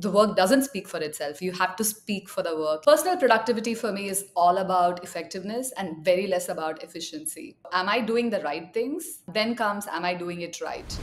the work doesn't speak for itself. You have to speak for the work. Personal productivity for me is all about effectiveness and very less about efficiency. Am I doing the right things? Then comes, am I doing it right?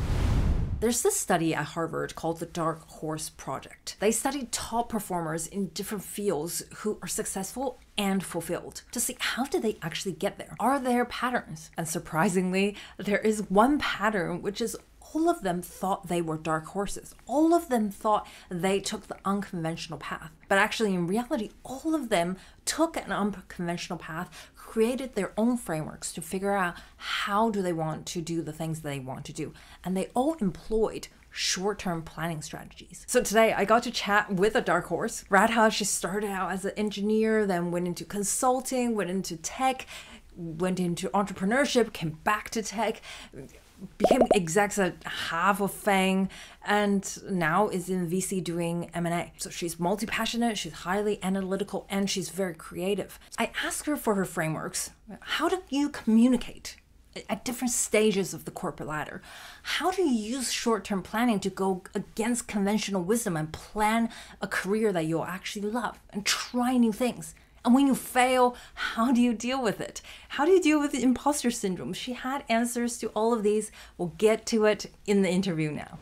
There's this study at Harvard called the Dark Horse Project. They studied top performers in different fields who are successful and fulfilled to see how did they actually get there. Are there patterns? And surprisingly, there is one pattern, which is all of them thought they were dark horses. All of them thought they took the unconventional path. But actually, in reality, all of them took an unconventional path, created their own frameworks to figure out how do they want to do the things they want to do. And they all employed short-term planning strategies. So today I got to chat with a dark horse. Radha, she started out as an engineer, then went into consulting, went into tech, went into entrepreneurship, came back to tech, became execs at half of FAANG, and now is in VC doing M&A. So she's multi-passionate, she's highly analytical, and she's very creative. I asked her for her frameworks. How do you communicate at different stages of the corporate ladder? How do you use short-term planning to go against conventional wisdom and plan a career that you'll actually love and try new things? And when you fail, how do you deal with it? How do you deal with the imposter syndrome? She had answers to all of these. We'll get to it in the interview now.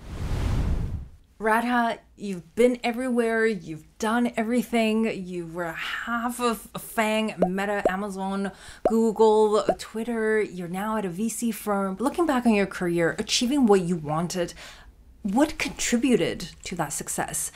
Radha, you've been everywhere, you've done everything, you were half of FAANG, Meta, Amazon, Google, Twitter, you're now at a VC firm. Looking back on your career, achieving what you wanted, what contributed to that success?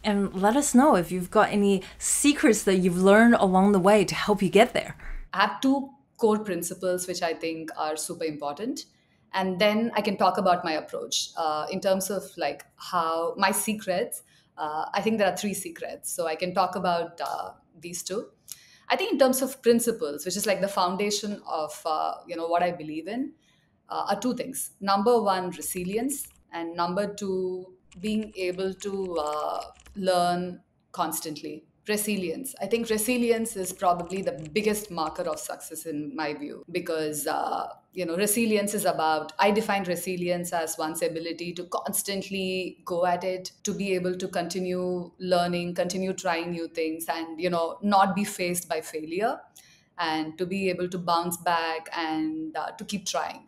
And let us know if you've got any secrets that you've learned along the way to help you get there. I have two core principles which I think are super important. And then I can talk about my approach in terms of like how my secrets. I think there are three secrets. So I can talk about these two. I think in terms of principles, which is like the foundation of what I believe in, are two things. Number one, resilience, and number two, being able to learn constantly. Resilience. I think resilience is probably the biggest marker of success in my view, because resilience is about, I define resilience as one's ability to constantly go at it, to be able to continue learning, continue trying new things, and not be faced by failure, and to be able to bounce back and to keep trying.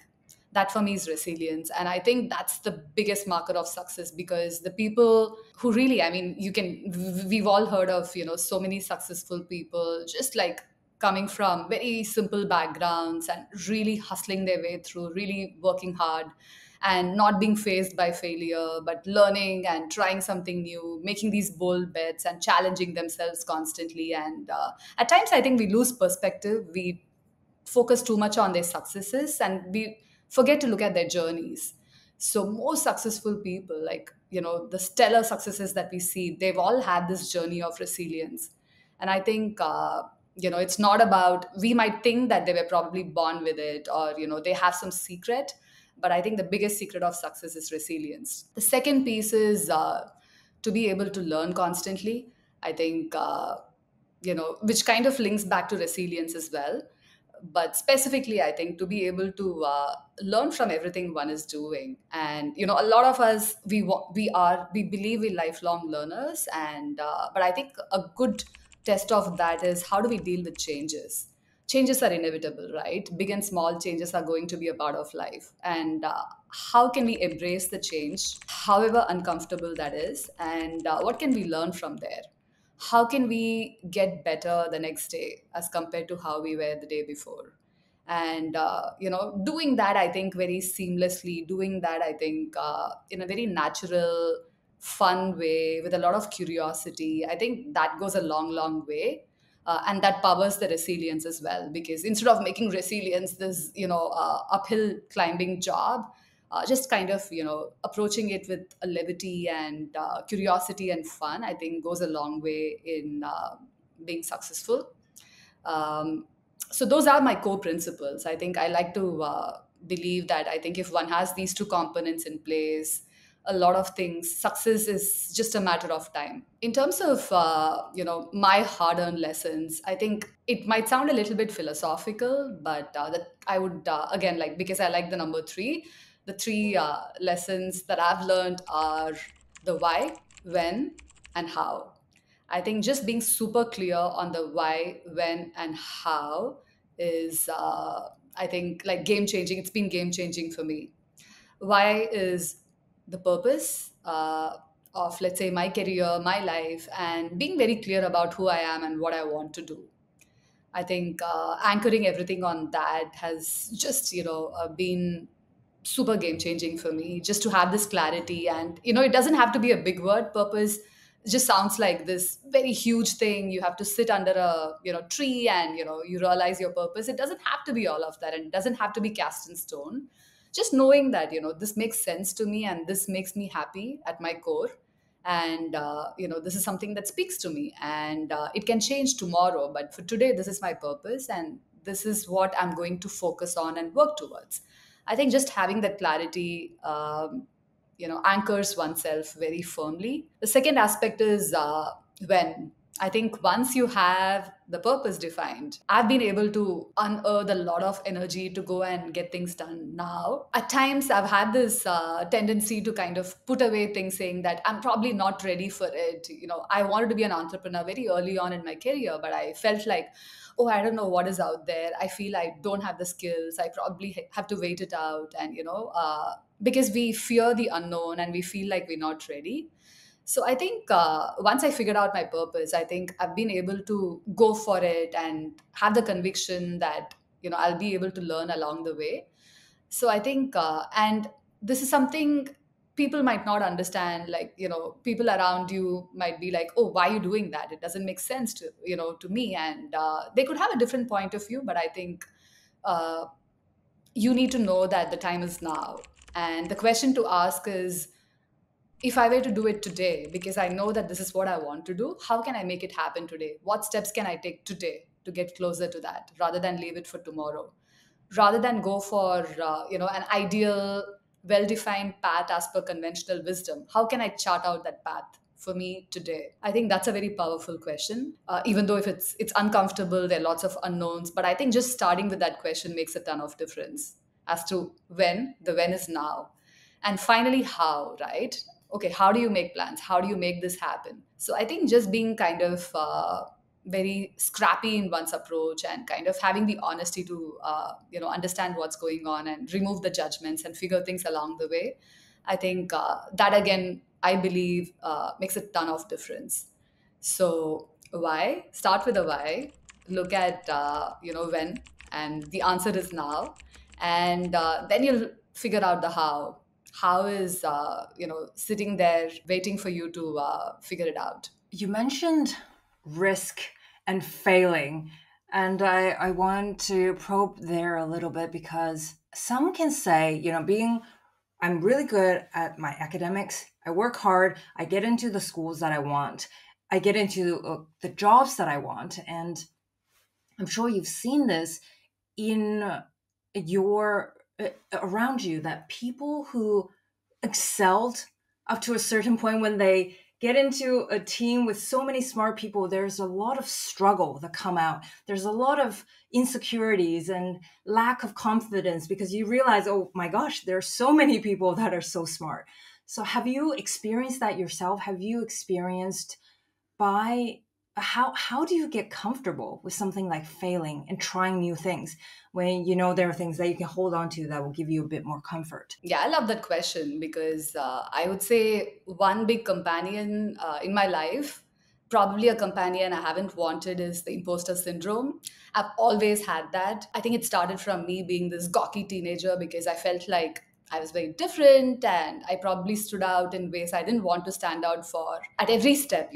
That for me is resilience, and I think that's the biggest marker of success, because the people who really, I mean, we've all heard of so many successful people just like coming from very simple backgrounds and really hustling their way through, really working hard and not being faced by failure, but learning and trying something new, making these bold bets and challenging themselves constantly. And at times I think we lose perspective. We focus too much on their successes and we forget to look at their journeys. So most successful people, like the stellar successes that we see, they've all had this journey of resilience. And I think it's not about, we might think that they were probably born with it, or they have some secret, but I think the biggest secret of success is resilience. The second piece is to be able to learn constantly. I think which kind of links back to resilience as well, but specifically I think to be able to learn from everything one is doing. And a lot of us, we believe we're lifelong learners, and but I think a good test of that is, how do we deal with changes are inevitable, right? Big and small changes are going to be a part of life, and how can we embrace the change, however uncomfortable that is, and what can we learn from there? How can we get better the next day as compared to how we were the day before? And doing that, I think, very seamlessly, doing that, I think, in a very natural, fun way, with a lot of curiosity, I think that goes a long way. And that powers the resilience as well, because instead of making resilience this uphill climbing job, just kind of approaching it with a levity and curiosity and fun, I think goes a long way in being successful. Um, so those are my core principles. I think I like to believe that, I think if one has these two components in place, a lot of things, success is just a matter of time. In terms of my hard-earned lessons, I think it might sound a little bit philosophical, but that I would again, like, because I like the number three. The three lessons that I've learned are the why, when, and how. I think just being super clear on the why, when, and how is, I think, like game changing. It's been game changing for me. Why is the purpose of, let's say, my career, my life, and being very clear about who I am and what I want to do. I think anchoring everything on that has just, been super game changing for me, just to have this clarity. And, it doesn't have to be a big word. Purpose just sounds like this very huge thing. You have to sit under a, tree and, you realize your purpose. It doesn't have to be all of that, and it doesn't have to be cast in stone. Just knowing that, this makes sense to me and this makes me happy at my core, and this is something that speaks to me, and it can change tomorrow, but for today this is my purpose, and this is what I'm going to focus on and work towards. I think just having that clarity anchors oneself very firmly. The second aspect is when. I think once you have the purpose defined, I've been able to unearth a lot of energy to go and get things done now. At times, I've had this tendency to kind of put away things, saying that I'm probably not ready for it. I wanted to be an entrepreneur very early on in my career, but I felt like, oh, I don't know what is out there. I feel I don't have the skills. I probably have to wait it out. And, because we fear the unknown and we feel like we're not ready. So I think once I figured out my purpose, I think I've been able to go for it and have the conviction that, I'll be able to learn along the way. So I think, and this is something people might not understand. Like, people around you might be like, oh, why are you doing that? It doesn't make sense to, to me. And they could have a different point of view, but I think uh, you need to know that the time is now. And the question to ask is, if I were to do it today, because I know that this is what I want to do, how can I make it happen today? What steps can I take today to get closer to that, rather than leave it for tomorrow? Rather than go for an ideal, well-defined path as per conventional wisdom, how can I chart out that path for me today? I think that's a very powerful question. Even though if it's uncomfortable, there are lots of unknowns, but I think just starting with that question makes a ton of difference as to when. The when is now. And finally, how, right? Okay, how do you make plans? How do you make this happen? So I think just being kind of very scrappy in one's approach, and kind of having the honesty to understand what's going on and remove the judgments and figure things along the way. I think that again, I believe, makes a ton of difference. So why? Start with a why. Look at when, and the answer is now, and then you'll figure out the how. How is sitting there waiting for you to figure it out. You mentioned risk and failing, and I want to probe there a little bit because some can say, I'm really good at my academics. I work hard. I get into the schools that I want. I get into the jobs that I want. And I'm sure you've seen this in your around you, that people who excelled up to a certain point, when they get into a team with so many smart people, there's a lot of struggle that come out. There's a lot of insecurities and lack of confidence because you realize, oh my gosh, there are so many people that are so smart. So have you experienced that yourself? Have you experienced by how do you get comfortable with something like failing and trying new things when you know there are things that you can hold on to that will give you a bit more comfort? Yeah, I love that question because I would say one big companion in my life, probably a companion I haven't wanted, is the imposter syndrome. I've always had that. I think it started from me being this gawky teenager because I felt like I was very different and I probably stood out in ways I didn't want to stand out for at every step,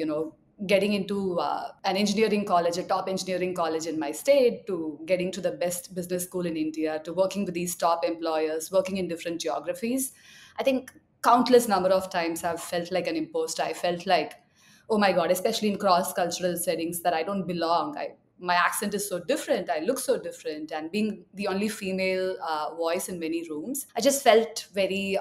getting into an engineering college, a top engineering college in my state, to getting to the best business school in India, to working with these top employers, working in different geographies. I think countless number of times I've felt like an imposter. I felt like, oh my God, especially in cross cultural settings, that I don't belong. My accent is so different. I look so different. And being the only female voice in many rooms, I just felt very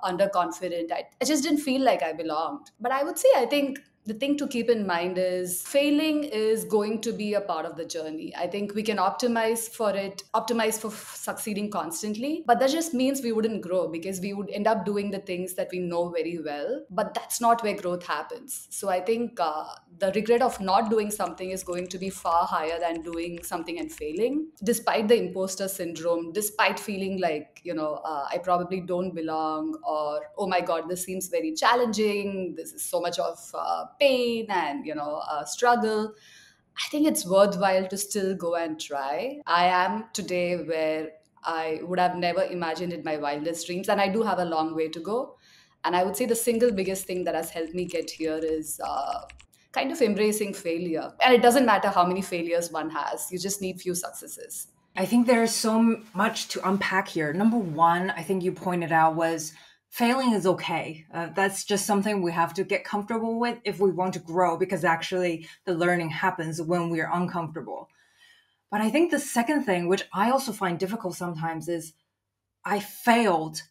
underconfident. I just didn't feel like I belonged. But I would say, I think the thing to keep in mind is failing is going to be a part of the journey. I think we can optimize for succeeding constantly, but that just means we wouldn't grow because we would end up doing the things that we know very well. But that's not where growth happens. So I think the regret of not doing something is going to be far higher than doing something and failing, despite the imposter syndrome, despite feeling like, I probably don't belong, or, oh my God, this seems very challenging. This is so much of pain and, struggle. I think it's worthwhile to still go and try. I am today where I would have never imagined in my wildest dreams, and I do have a long way to go. And I would say the single biggest thing that has helped me get here is kind of embracing failure. And it doesn't matter how many failures one has, you just need few successes. I think there's so much to unpack here. Number one, I think you pointed out was failing is okay. That's just something we have to get comfortable with if we want to grow, because actually the learning happens when we're uncomfortable. But I think the second thing, which I also find difficult sometimes, is I failed,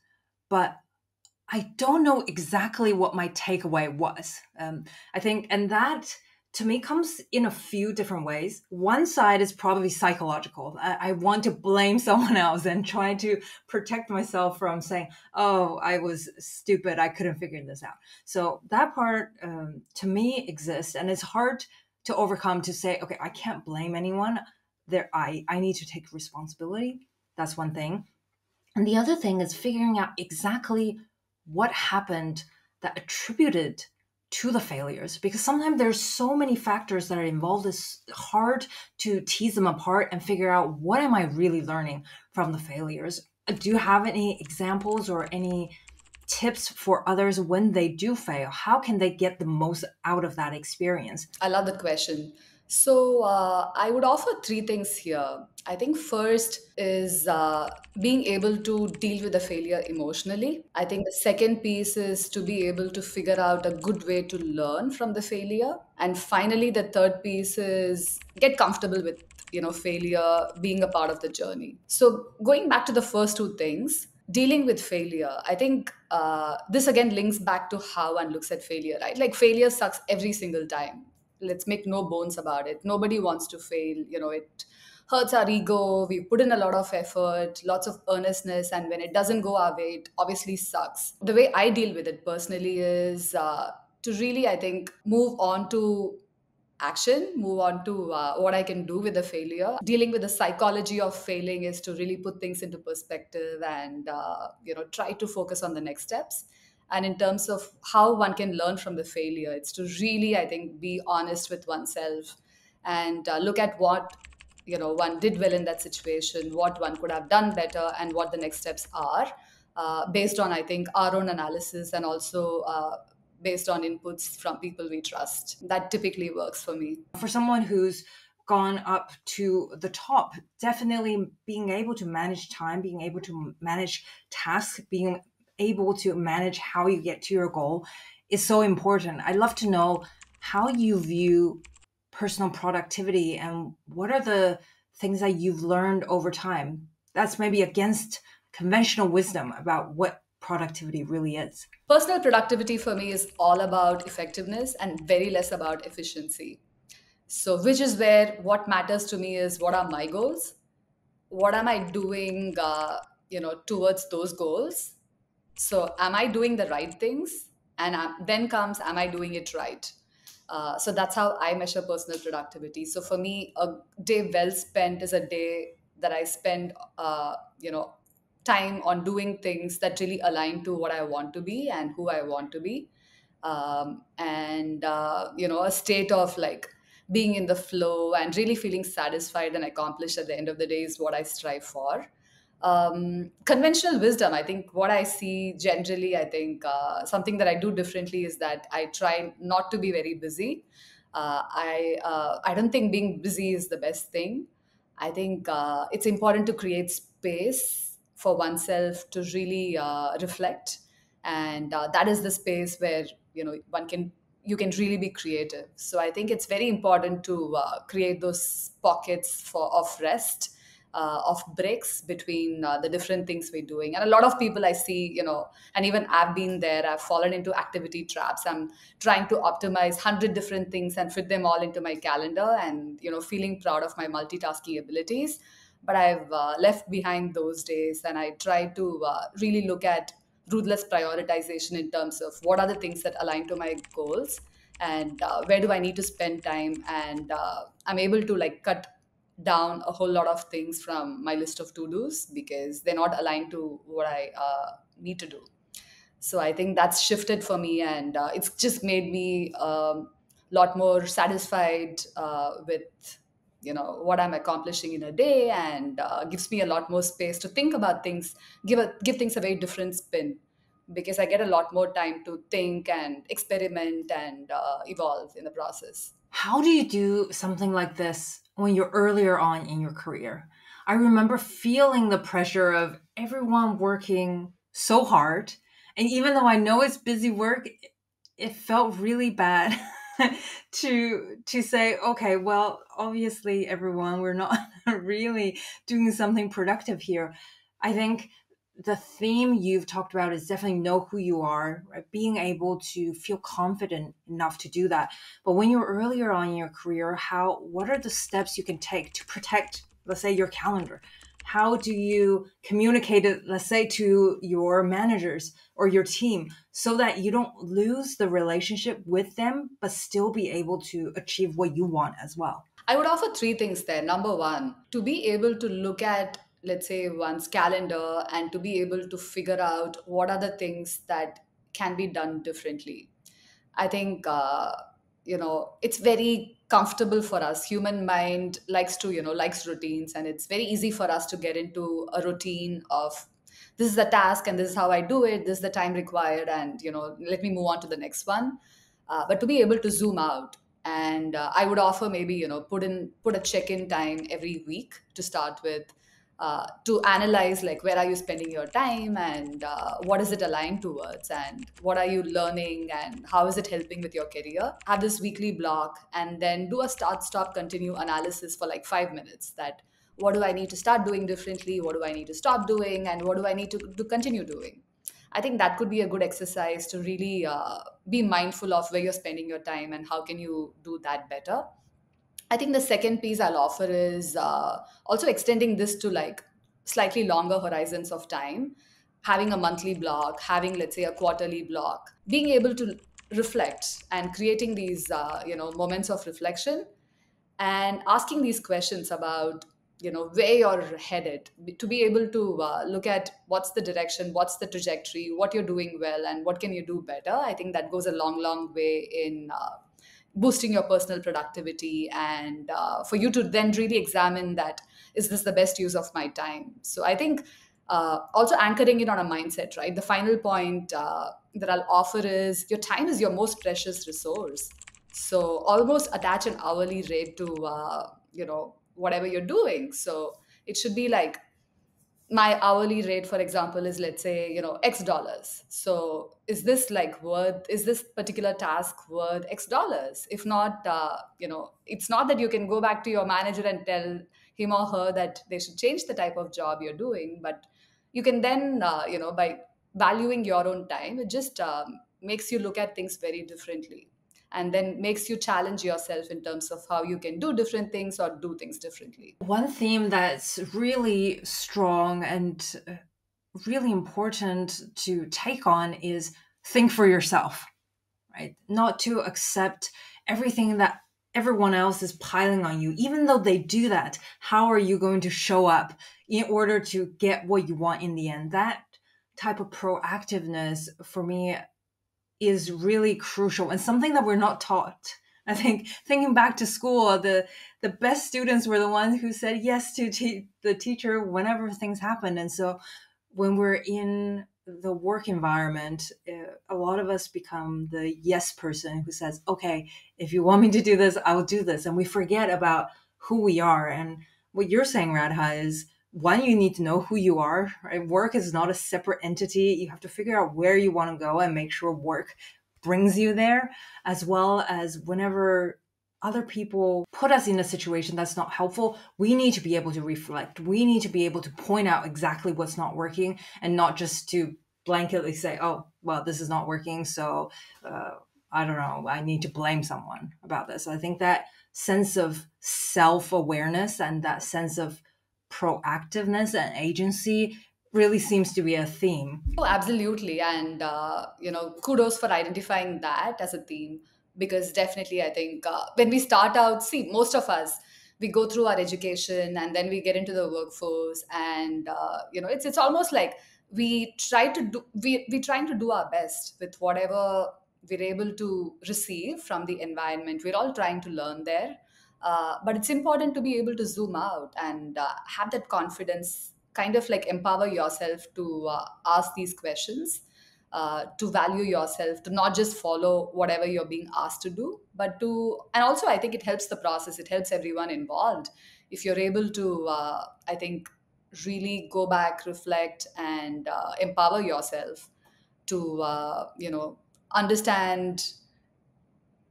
but I don't know exactly what my takeaway was. I think, and that to me comes in a few different ways. One side is probably psychological. I want to blame someone else and try to protect myself from saying, oh, I was stupid, I couldn't figure this out. So that part to me exists, and it's hard to overcome, to say, okay, I can't blame anyone. I need to take responsibility. That's one thing. And the other thing is figuring out exactly what happened that attributed to the failures, because sometimes there's so many factors that are involved. It's hard to tease them apart and figure out, what am I really learning from the failures? Do you have any examples or any tips for others when they do fail? How can they get the most out of that experience? I love the question. So, I would offer three things here. I think first is being able to deal with the failure emotionally. I think the second piece is to be able to figure out a good way to learn from the failure. And finally, the third piece is get comfortable with, failure being a part of the journey. So, going back to the first two things, dealing with failure, I think this again links back to how one looks at failure, right? Like failure sucks every single time. Let's make no bones about it. Nobody wants to fail. It hurts our ego. We put in a lot of effort, lots of earnestness, and when it doesn't go our way, it obviously sucks. The way I deal with it personally is to really, I think, move on to action, move on to what I can do with the failure. Dealing with the psychology of failing is to really put things into perspective and try to focus on the next steps. And in terms of how one can learn from the failure, it's to really, I think, be honest with oneself and look at what one did well in that situation, what one could have done better, and what the next steps are, based on, I think, our own analysis, and also based on inputs from people we trust. That typically works for me. For someone who's gone up to the top, definitely being able to manage time, being able to manage tasks, being able to manage how you get to your goal is so important. I'd love to know how you view personal productivity, and what are the things that you've learned over time that's maybe against conventional wisdom about what productivity really is. Personal productivity for me is all about effectiveness and very less about efficiency. So, which is where what matters to me is, what are my goals? What am I doing, towards those goals? So, am I doing the right things? And then comes, am I doing it right? So that's how I measure personal productivity. So for me, a day well spent is a day that I spend, time on doing things that really align to what I want to be and who I want to be. And a state of like being in the flow and really feeling satisfied and accomplished at the end of the day is what I strive for. Conventional wisdom, I think what I see generally, I think something that I do differently is that I try not to be very busy. I don't think being busy is the best thing. I think it's important to create space for oneself to really reflect, and that is the space where one can you can really be creative. So I think it's very important to create those pockets of rest, of breaks between the different things we're doing. And a lot of people I see, and even I've been there, I've fallen into activity traps. I'm trying to optimize 100 different things and fit them all into my calendar, and feeling proud of my multitasking abilities. But I've left behind those days, and I try to really look at ruthless prioritization in terms of what are the things that align to my goals, and where do I need to spend time. And I'm able to like cut down a whole lot of things from my list of to dos because they're not aligned to what I need to do. So I think that's shifted for me, and it's just made me a lot more satisfied with what I'm accomplishing in a day, and gives me a lot more space to think about things, give things a very different spin, because I get a lot more time to think and experiment and evolve in the process. How do you do something like this when you're earlier on in your career? I remember feeling the pressure of everyone working so hard. And even though I know it's busy work, it felt really bad to say, okay, well, obviously everyone, we're not really doing something productive here. I think the theme you've talked about is definitely know who you are, right? Being able to feel confident enough to do that. But when you're earlier on in your career, what are the steps you can take to protect, let's say, your calendar? How do you communicate it, let's say, to your managers or your team so that you don't lose the relationship with them, but still be able to achieve what you want as well? I would offer three things there. Number one, to be able to look at, let's say, one's calendar and to be able to figure out what are the things that can be done differently. I think, it's very comfortable for us. Human mind likes to, likes routines, and it's very easy for us to get into a routine of this is the task and this is how I do it, this is the time required, and, let me move on to the next one. But to be able to zoom out, and I would offer maybe put a check-in time every week to start with, to analyze like where are you spending your time, and what is it aligned towards, and what are you learning, and how is it helping with your career. Have this weekly block, and then do a start stop continue analysis for like 5 minutes, that what do I need to start doing differently, what do I need to stop doing, and what do I need to continue doing. I think that could be a good exercise to really be mindful of where you're spending your time and how can you do that better. I think the second piece I'll offer is also extending this to like slightly longer horizons of time, having a monthly block, having, let's say, a quarterly block, being able to reflect and creating these, moments of reflection, and asking these questions about where you're headed, to be able to look at what's the direction, what's the trajectory, what you're doing well, and what can you do better. I think that goes a long way in boosting your personal productivity, and for you to then really examine that, is this the best use of my time. So I think also anchoring it on a mindset, right? The final point that I'll offer is your time is your most precious resource. So almost attach an hourly rate to whatever you're doing. So it should be like, my hourly rate, for example, is, let's say, X dollars. So is this particular task worth X dollars? If not, it's not that you can go back to your manager and tell him or her that they should change the type of job you're doing. But you can then, by valuing your own time, it just makes you look at things very differently, and then makes you challenge yourself in terms of how you can do different things or do things differently. One theme that's really strong and really important to take on is think for yourself, right? Not to accept everything that everyone else is piling on you. Even though they do that, how are you going to show up in order to get what you want in the end? That type of proactiveness for me is really crucial and something that we're not taught. I think thinking back to school, the best students were the ones who said yes to the teacher whenever things happened. And so when we're in the work environment, a lot of us become the yes person who says, okay, if you want me to do this, I'll do this. And we forget about who we are. And what you're saying, Radha, is one, you need to know who you are, right? Work is not a separate entity. You have to figure out where you want to go and make sure work brings you there, as well as whenever other people put us in a situation that's not helpful, we need to be able to reflect. We need to be able to point out exactly what's not working and not just to blanketly say, oh, well, this is not working. So I don't know, I need to blame someone about this. I think that sense of self-awareness and that sense of proactiveness and agency really seems to be a theme. Oh, absolutely. And, kudos for identifying that as a theme because definitely I think when we start out, see, most of us, we go through our education and then we get into the workforce and, it's almost like we trying to do our best with whatever we're able to receive from the environment. We're all trying to learn there. But it's important to be able to zoom out and have that confidence, kind of like empower yourself to ask these questions, to value yourself, to not just follow whatever you're being asked to do, but to, and also I think it helps the process, it helps everyone involved. If you're able to, I think, really go back, reflect, and empower yourself to, understand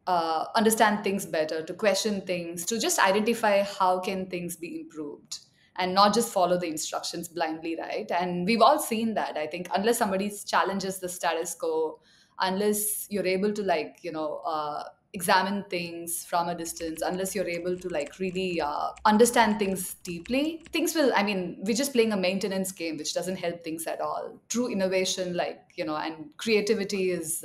understand things better, to question things, to just identify how can things be improved and not just follow the instructions blindly, right? And we've all seen that. I think unless somebody challenges the status quo, unless you're able to examine things from a distance, unless you're able to like really understand things deeply, things will, I mean, we're just playing a maintenance game which doesn't help things at all. True innovation, and creativity is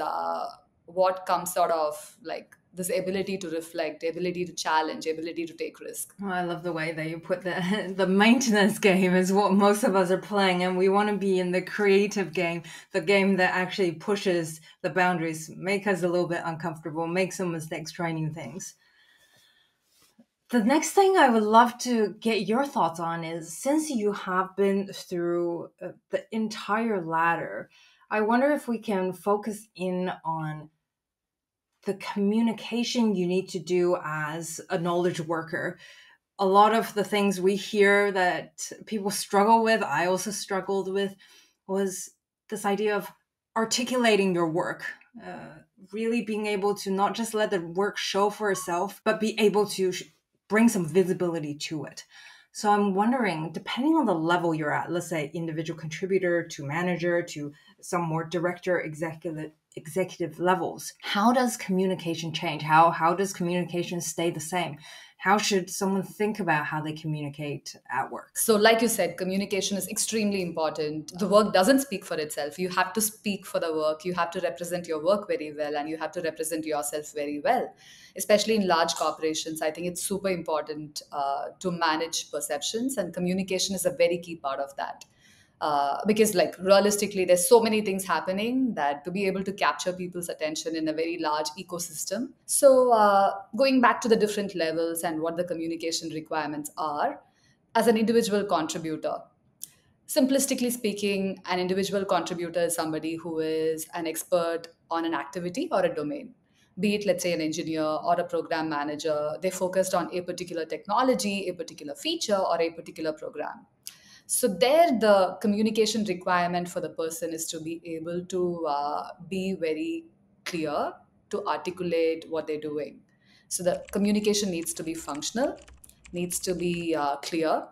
what comes sort of like this ability to reflect, ability to challenge, ability to take risk. Oh, I love the way that you put that. The maintenance game is what most of us are playing, and we want to be in the creative game, the game that actually pushes the boundaries, make us a little bit uncomfortable, make some mistakes, try new things. The next thing I would love to get your thoughts on is, since you have been through the entire ladder, I wonder if we can focus in on the communication you need to do as a knowledge worker. A lot of the things we hear that people struggle with, I also struggled with, was this idea of articulating your work, really being able to not just let the work show for itself, but be able to bring some visibility to it. So I'm wondering, depending on the level you're at, let's say individual contributor to manager to some more director, executive levels, how does communication change? How does communication stay the same? How should someone think about how they communicate at work? So, like you said, communication is extremely important. The work doesn't speak for itself. You have to speak for the work. You have to represent your work very well, and you have to represent yourself very well. Especially in large corporations, I think it's super important to manage perceptions, and communication is a very key part of that. Because, like, realistically, there's so many things happening that to be able to capture people's attention in a very large ecosystem. So, going back to the different levels and what the communication requirements are, as an individual contributor, simplistically speaking, an individual contributor is somebody who is an expert on an activity or a domain. Be it, let's say, an engineer or a program manager, they focused on a particular technology, a particular feature, or a particular program. So, there, the communication requirement for the person is to be able to be very clear, to articulate what they're doing. So, the communication needs to be functional, needs to be clear,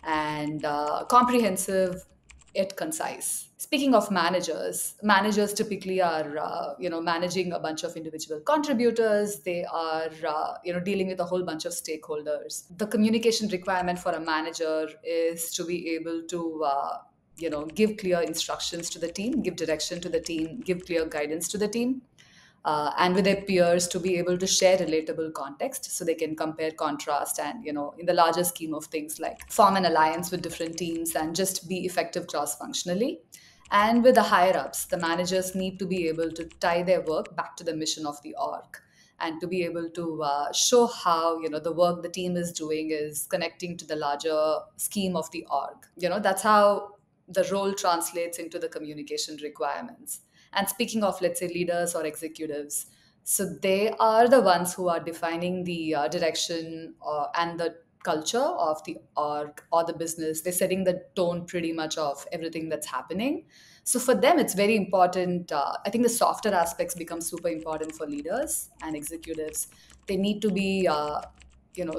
and comprehensive yet concise. Speaking of managers, managers typically are managing a bunch of individual contributors. They are dealing with a whole bunch of stakeholders. The communication requirement for a manager is to be able to give clear instructions to the team, give direction to the team, give clear guidance to the team, and with their peers to be able to share relatable context so they can compare, contrast, and in the larger scheme of things, like form an alliance with different teams and just be effective cross functionally. And with the higher ups, the managers need to be able to tie their work back to the mission of the org, and to be able to show how the work the team is doing is connecting to the larger scheme of the org. That's how the role translates into the communication requirements. And speaking of, let's say, leaders or executives, so they are the ones who are defining the direction and the culture of the org or the business. They're setting the tone pretty much of everything that's happening. So for them, it's very important. I think the softer aspects become super important for leaders and executives. They need to be,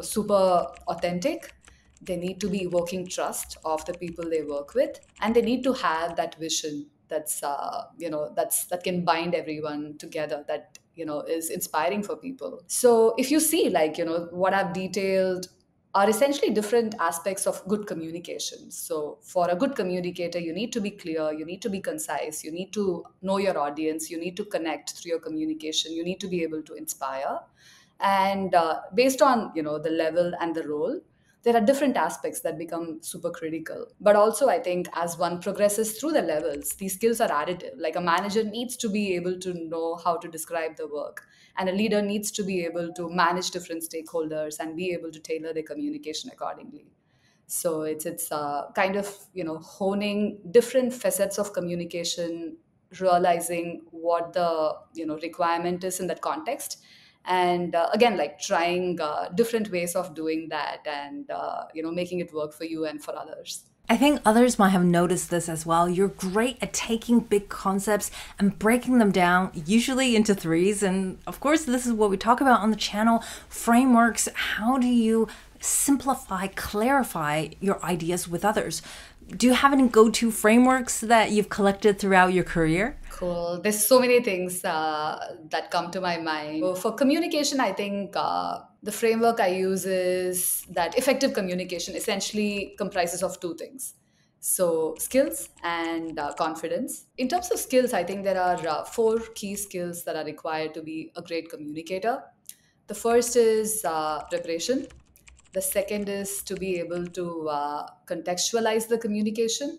super authentic. They need to be evoking trust of the people they work with, and they need to have that vision that can bind everyone together. That is inspiring for people. So if you see, like, what I've detailed are essentially different aspects of good communication. So, for a good communicator, you need to be clear, you need to be concise, you need to know your audience, you need to connect through your communication, you need to be able to inspire. And based on the level and the role, there are different aspects that become super critical. But also, I think as one progresses through the levels, these skills are additive. Like, a manager needs to be able to know how to describe the work, and a leader needs to be able to manage different stakeholders and be able to tailor their communication accordingly. So it's kind of honing different facets of communication, realizing what the requirement is in that context, and again, like, trying different ways of doing that, and making it work for you and for others. I think others might have noticed this as well. You're great at taking big concepts and breaking them down, usually into threes. And of course, this is what we talk about on the channel, frameworks. How do you simplify, clarify your ideas with others? Do you have any go-to frameworks that you've collected throughout your career? Cool. There's so many things that come to my mind. So for communication, I think the framework I use is that effective communication essentially comprises of two things. So, skills and confidence. In terms of skills, I think there are four key skills that are required to be a great communicator. The first is preparation. The second is to be able to contextualize the communication.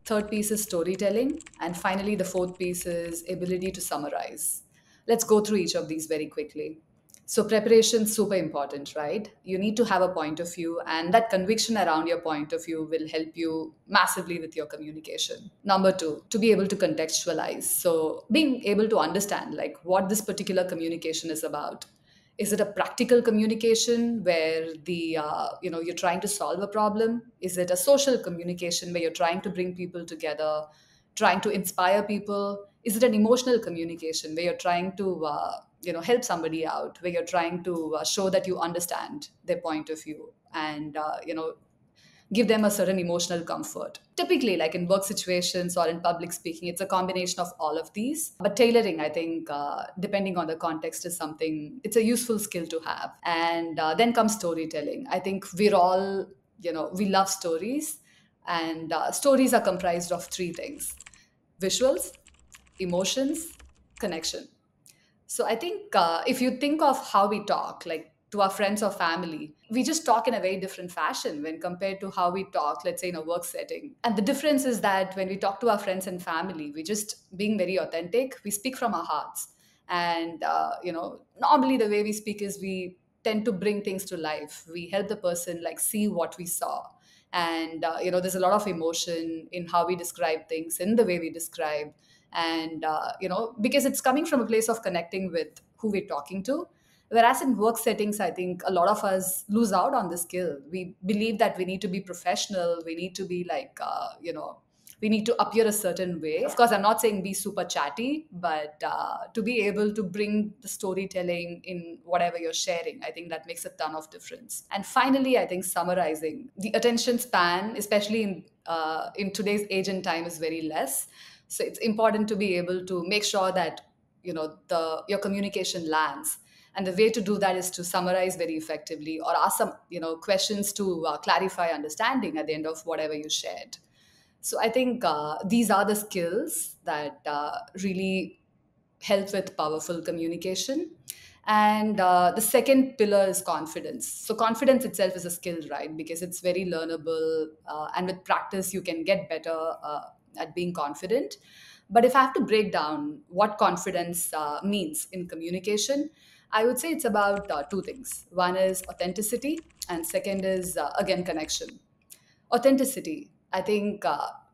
Third piece is storytelling. And finally, the fourth piece is ability to summarize. Let's go through each of these very quickly. So, preparation is super important, right? You need to have a point of view, and that conviction around your point of view will help you massively with your communication. Number two, to be able to contextualize. So, being able to understand, like, what this particular communication is about. Is it a practical communication where you're trying to solve a problem? Is it a social communication where you're trying to bring people together, trying to inspire people? Is it an emotional communication where you're trying to help somebody out, where you're trying to show that you understand their point of view, and give them a certain emotional comfort? Typically, like in work situations or in public speaking, it's a combination of all of these. But tailoring, I think, depending on the context, is something, it's a useful skill to have. And then comes storytelling. I think we're all, we love stories. And stories are comprised of three things: visuals, emotions, connection. So I think if you think of how we talk, like to our friends or family, we just talk in a very different fashion when compared to how we talk, let's say, in a work setting. And the difference is that when we talk to our friends and family, we just being very authentic. We speak from our hearts, and normally the way we speak is we tend to bring things to life. We help the person like see what we saw, and there's a lot of emotion in how we describe things, in the way we describe, and because it's coming from a place of connecting with who we're talking to. Whereas in work settings, I think a lot of us lose out on this skill. We believe that we need to be professional, we need to be like we need to appear a certain way. Of course, I'm not saying be super chatty, but to be able to bring the storytelling in whatever you're sharing, I think that makes a ton of difference. And finally, I think summarizing. The attention span, especially in today's age and time, is very less. So it's important to be able to make sure that the your communication lands. And the way to do that is to summarize very effectively, or ask some questions to clarify understanding at the end of whatever you shared. So I think these are the skills that really help with powerful communication. And the second pillar is confidence. So confidence itself is a skill, right? Because it's very learnable, and with practice you can get better at being confident. But if I have to break down what confidence means in communication, I would say it's about two things. One is authenticity, and second is again connection. Authenticity, I think,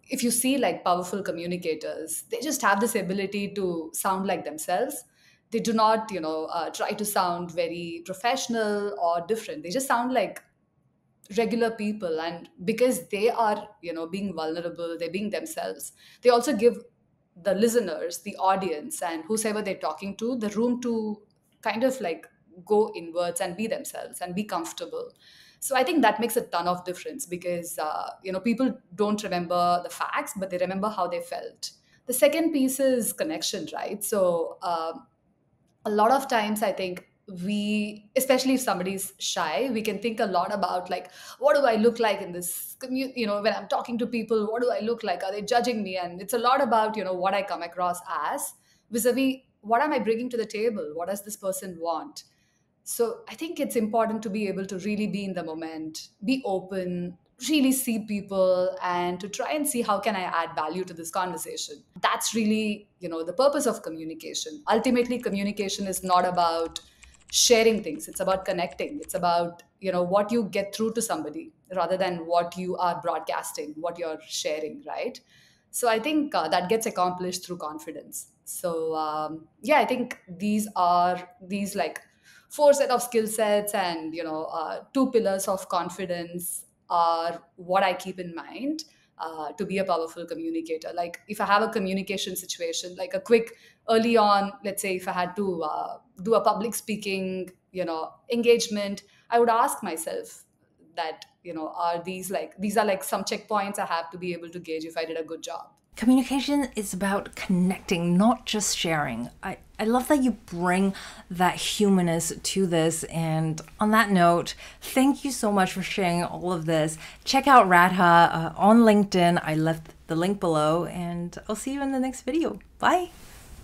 if you see like powerful communicators, they just have this ability to sound like themselves. They do not try to sound very professional or different. They just sound like regular people, and because they are, being vulnerable, they're being themselves, they also give the listeners, the audience, and whoever they're talking to, the room to kind of like go inwards and be themselves and be comfortable. So I think that makes a ton of difference, because people don't remember the facts, but they remember how they felt. The second piece is connection, right? So a lot of times I think, we, especially if somebody's shy, we can think a lot about like, what do I look like in this when I'm talking to people, what do I look like, are they judging me? And it's a lot about what I come across as, vis-a-vis what am I bringing to the table, what does this person want. So I think it's important to be able to really be in the moment, be open, really see people, and to try and see how can I add value to this conversation. That's really, the purpose of communication. Ultimately, communication is not about sharing things. It's about connecting. It's about, what you get through to somebody rather than what you are broadcasting, what you're sharing, right? So I think that gets accomplished through confidence. So yeah, I think these like four set of skill sets, and two pillars of confidence are what I keep in mind to be a powerful communicator. Like if I have a communication situation, like a quick early on, let's say if I had to do a public speaking engagement, I would ask myself that are these are like some checkpoints I have to be able to gauge if I did a good job. Communication is about connecting, not just sharing. I love that you bring that humanness to this. And on that note, thank you so much for sharing all of this. Check out Radha on LinkedIn. I left the link below, and I'll see you in the next video. Bye.